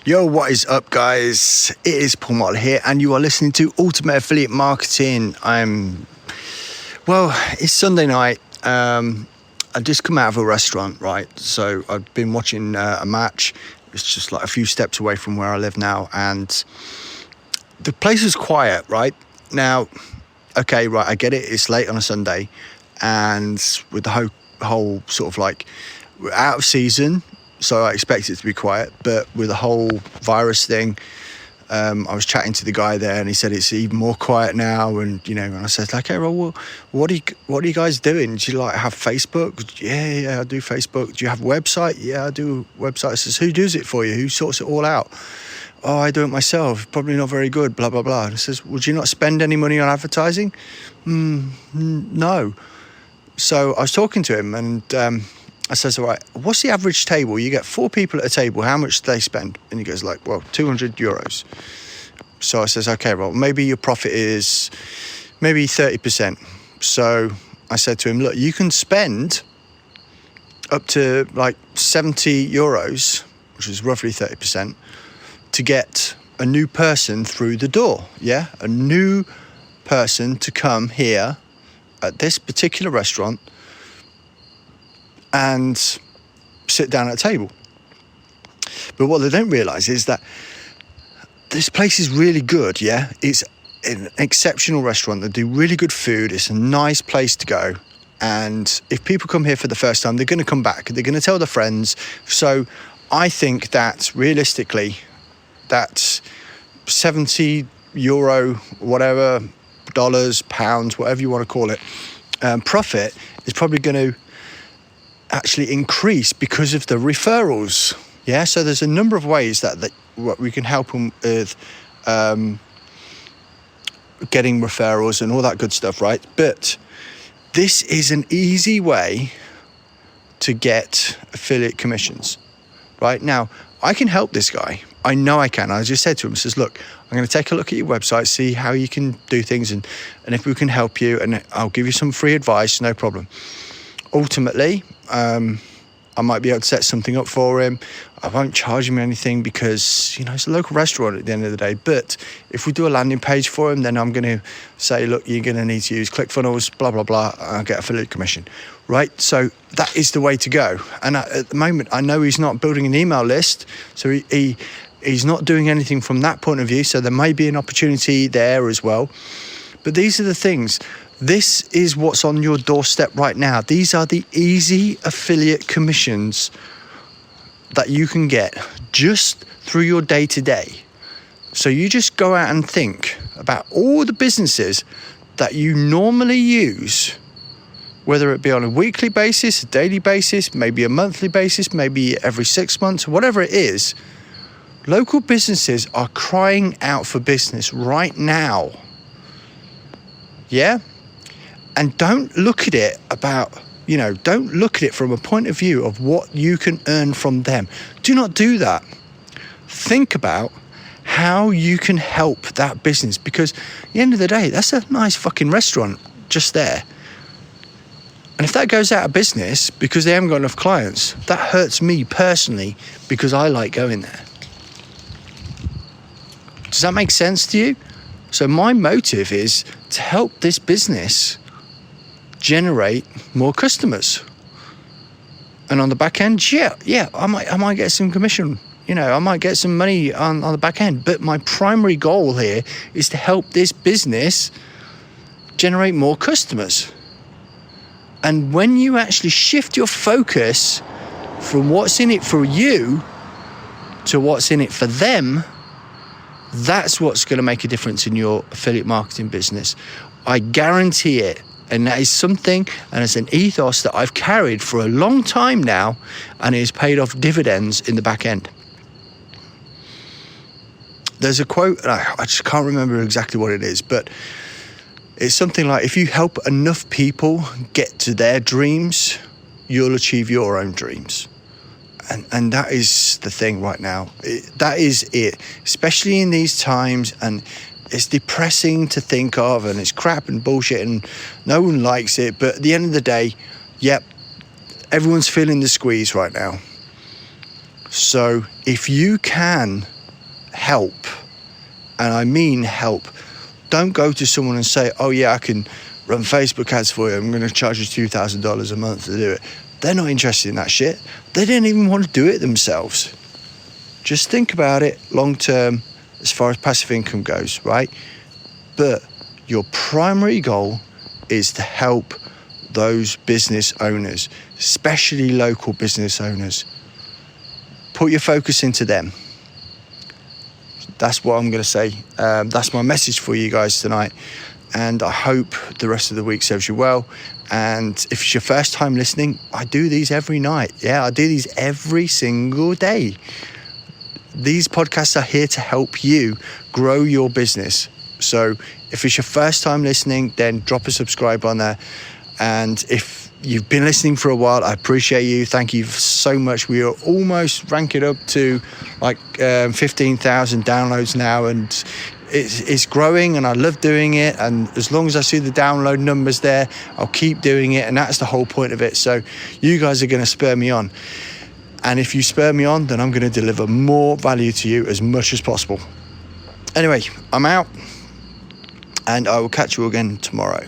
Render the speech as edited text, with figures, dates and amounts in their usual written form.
Yo, what is up, guys? It is Paul Motley here, and you are listening to Ultimate Affiliate Marketing. It's Sunday night. I just come out of a restaurant, right? So I've been watching a match. It's just like a few steps away from where I live now, and the place is quiet, right? Now, okay, right, I get it. It's late on a Sunday, and with the whole sort of like, we're out of season, so I expect it to be quiet. But with the whole virus thing, I was chatting to the guy there, and he said it's even more quiet now. And and I said, like, hey, well, what are you guys doing? Do you like have Facebook? Yeah, I do Facebook. Do you have a website? Yeah, I do a website. I says, who does it for you? Who sorts it all out? Oh, I do it myself. Probably not very good. Blah blah blah. And I says, would you not spend any money on advertising? No. So I was talking to him, and I says, all right, what's the average table? You get 4 people at a table. How much do they spend? And he goes like, well, 200 euros. So I says, okay, well, maybe your profit is maybe 30%. So I said to him, look, you can spend up to like 70 euros, which is roughly 30%, to get a new person through the door. Yeah, a new person to come here at this particular restaurant and sit down at a table. But what they don't realise is that this place is really good, yeah? It's an exceptional restaurant. They do really good food. It's a nice place to go. And if people come here for the first time, they're going to come back. They're going to tell their friends. So I think that realistically, that 70 euro, whatever, dollars, pounds, whatever you want to call it, profit is probably going to actually increase because of the referrals. Yeah, so there's a number of ways that we can help them with getting referrals and all that good stuff, right? But this is an easy way to get affiliate commissions, right? Now, I can help this guy. I know I can. I just said to him, I says, look, I'm going to take a look at your website, see how you can do things, and if we can help you, and I'll give you some free advice, no problem. Ultimately, I might be able to set something up for him. I won't charge him anything because, it's a local restaurant at the end of the day. But if we do a landing page for him, then I'm going to say, look, you're going to need to use ClickFunnels, blah, blah, blah. I'll get affiliate commission, right? So that is the way to go. And at the moment, I know he's not building an email list. So he's not doing anything from that point of view. So there may be an opportunity there as well. But these are the things. This is what's on your doorstep right now. These are the easy affiliate commissions that you can get just through your day-to-day. So you just go out and think about all the businesses that you normally use, whether it be on a weekly basis, a daily basis, maybe a monthly basis, maybe every 6 months, whatever it is. Local businesses are crying out for business right now. Yeah? And don't look at it don't look at it from a point of view of what you can earn from them. Do not do that. Think about how you can help that business, because at the end of the day, that's a nice fucking restaurant just there. And if that goes out of business because they haven't got enough clients, that hurts me personally because I like going there. Does that make sense to you? So my motive is to help this business generate more customers, and on the back end, I might get some commission. I might get some money on the back end. But my primary goal here is to help this business generate more customers. And when you actually shift your focus from what's in it for you to what's in it for them, that's what's going to make a difference in your affiliate marketing business. I guarantee it. And that is something, and it's an ethos that I've carried for a long time now, and it has paid off dividends in the back end. There's a quote, and I just can't remember exactly what it is, but it's something like, if you help enough people get to their dreams, you'll achieve your own dreams. And that is the thing right now. That is it, especially in these times. And it's depressing to think of, and it's crap and bullshit, and no one likes it. But at the end of the day, everyone's feeling the squeeze right now. So if you can help, and I mean help. Don't go to someone and say, oh yeah, I can run Facebook ads for you, I'm going to charge you $2,000 a month to do it. They're not interested in that shit. They didn't even want to do it themselves. Just think about it long term as far as passive income goes, right? But your primary goal is to help those business owners, especially local business owners. Put your focus into them. That's what I'm going to say. That's my message for you guys tonight. And I hope the rest of the week serves you well. And if it's your first time listening, I do these every night. Yeah, I do these every single day. These podcasts are here to help you grow your business. So if it's your first time listening, then drop a subscribe on there. And if you've been listening for a while, I appreciate you. Thank you so much. We are almost ranking up to like 15,000 downloads now, and it's growing, and I love doing it. And as long as I see the download numbers there, I'll keep doing it. And that's the whole point of it. So you guys are going to spur me on. And if you spur me on, then I'm going to deliver more value to you as much as possible. Anyway, I'm out, and I will catch you again tomorrow.